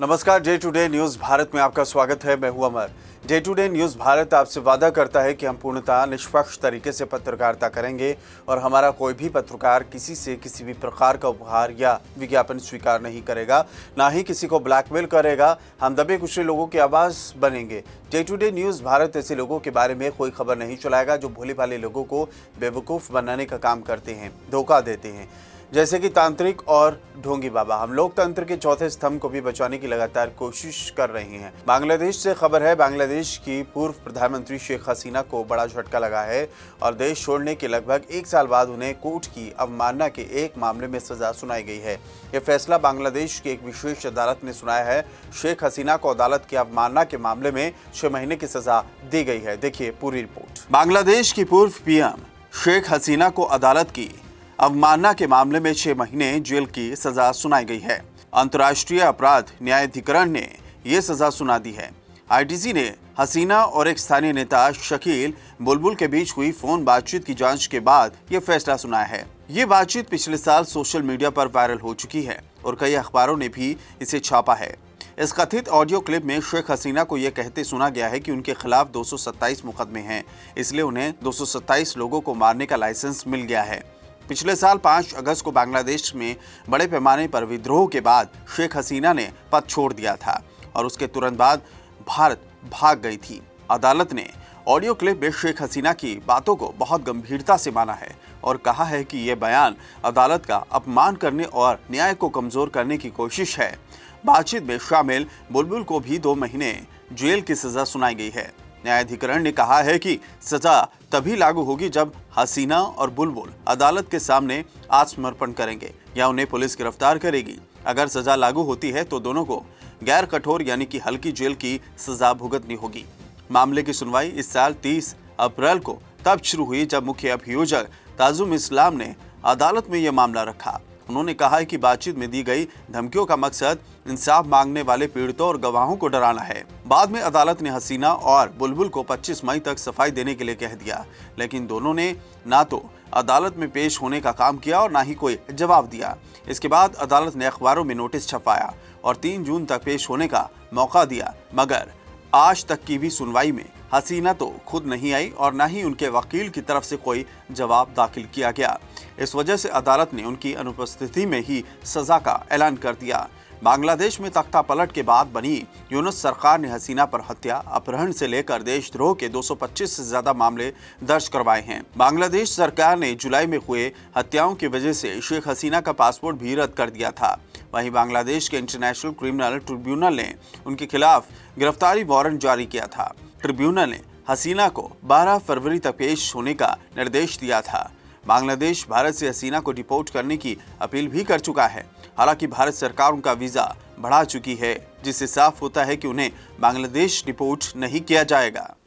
नमस्कार, day to day news Bharat में आपका स्वागत है। मैं हूं Amar. Day to day news Bharat आपसे वादा करता है कि हम पूर्णतः निष्पक्ष तरीके से पत्रकारिता करेंगे और हमारा कोई भी पत्रकार किसी से किसी भी प्रकार का उपहार या विज्ञापन स्वीकार नहीं करेगा, ना ही किसी को ब्लैकमेल करेगा। हम दबे कुचले लोगों की आवाज़ बनेंगे। Day to day news Bharat ऐसे लोगों के बारे में कोई खबर नहीं चलाएगा जो भोले भाले लोगों को बेवकूफ़ बनाने का काम करते हैं, धोखा देते हैं, जैसे कि तांत्रिक और ढोंगी बाबा। हम लोकतंत्र के चौथे स्तंभ को भी बचाने की लगातार कोशिश कर रहे हैं। बांग्लादेश से खबर है। बांग्लादेश की पूर्व प्रधानमंत्री शेख हसीना को बड़ा झटका लगा है और देश छोड़ने के लगभग 1 साल बाद उन्हें कोर्ट की अवमानना के एक मामले में सजा सुनाई गई है। यह फैसला बांग्लादेश की एक विशेष अदालत ने सुनाया है। शेख हसीना को अदालत की अवमानना के मामले में 6 महीने की सजा दी गई है। देखिए पूरी रिपोर्ट। बांग्लादेश की पूर्व पीएम शेख हसीना को अदालत की अवमानना के मामले में 6 महीने जेल की सजा सुनाई गई है। अंतर्राष्ट्रीय अपराध न्यायाधिकरण ने ये सजा सुना दी है। आईटीसी ने हसीना और एक स्थानीय नेता शकील बुलबुल के बीच हुई फोन बातचीत की जांच के बाद ये फैसला सुनाया है। ये बातचीत पिछले साल सोशल मीडिया पर वायरल हो चुकी है और कई अखबारों ने भी इसे छापा है। इस कथित ऑडियो क्लिप में शेख हसीना को यह कहते सुना गया है कि उनके खिलाफ 227 मुकदमे हैं, इसलिए उन्हें 227 लोगों को मारने का लाइसेंस मिल गया है। पिछले साल 5 अगस्त को बांग्लादेश में बड़े पैमाने पर विद्रोह के बाद शेख हसीना ने पद छोड़ दिया था और उसके तुरंत बाद भारत भाग गई थी। अदालत ने ऑडियो क्लिप में शेख हसीना की बातों को बहुत गंभीरता से माना है और कहा है कि यह बयान अदालत का अपमान करने और न्याय को कमजोर करने की कोशिश है। बातचीत में शामिल बुलबुल को भी 2 महीने जेल की सजा सुनाई गई है। न्यायाधिकरण ने कहा है कि सजा तभी लागू होगी जब हसीना और बुलबुल अदालत के सामने आत्मसमर्पण करेंगे या उन्हें पुलिस गिरफ्तार करेगी। अगर सजा लागू होती है तो दोनों को गैर कठोर यानी कि हल्की जेल की सजा भुगतनी होगी। मामले की सुनवाई इस साल 30 अप्रैल को तब शुरू हुई जब मुख्य अभियोजक ताजुम इस्लाम ने अदालत में यह मामला रखा। उन्होंने कहा है कि बातचीत में दी गई धमकियों का मकसद इंसाफ मांगने वाले पीड़ितों और गवाहों को डराना है। बाद में अदालत ने हसीना और बुलबुल को 25 मई तक सफाई देने के लिए कह दिया, लेकिन दोनों ने ना तो अदालत में पेश होने का काम किया और ना ही कोई जवाब दिया। इसके बाद अदालत ने अखबारों में नोटिस छपवाया और 3 जून तक पेश होने का मौका दिया, मगर आज तक की भी सुनवाई में हसीना तो खुद नहीं आई और न ही उनके वकील की तरफ से कोई जवाब दाखिल किया गया। इस वजह से अदालत ने उनकी अनुपस्थिति में ही सजा का ऐलान कर दिया। बांग्लादेश में तख्ता पलट के बाद बनी यूनुस सरकार ने हसीना पर हत्या, अपहरण से लेकर देशद्रोह के 225 से ज्यादा मामले दर्ज करवाए हैं। बांग्लादेश सरकार ने जुलाई में हुए हत्याओं की वजह से शेख हसीना का पासपोर्ट भी रद्द कर दिया था। वहीं बांग्लादेश के इंटरनेशनल क्रिमिनल ट्रिब्यूनल ने उनके खिलाफ गिरफ्तारी वारंट जारी किया था। ट्रिब्यूनल ने हसीना को 12 फरवरी तक पेश होने का निर्देश दिया था। बांग्लादेश भारत से हसीना को डिपोर्ट करने की अपील भी कर चुका है। हालांकि भारत सरकार उनका वीजा बढ़ा चुकी है, जिससे साफ होता है कि उन्हें बांग्लादेश डिपोर्ट नहीं किया जाएगा।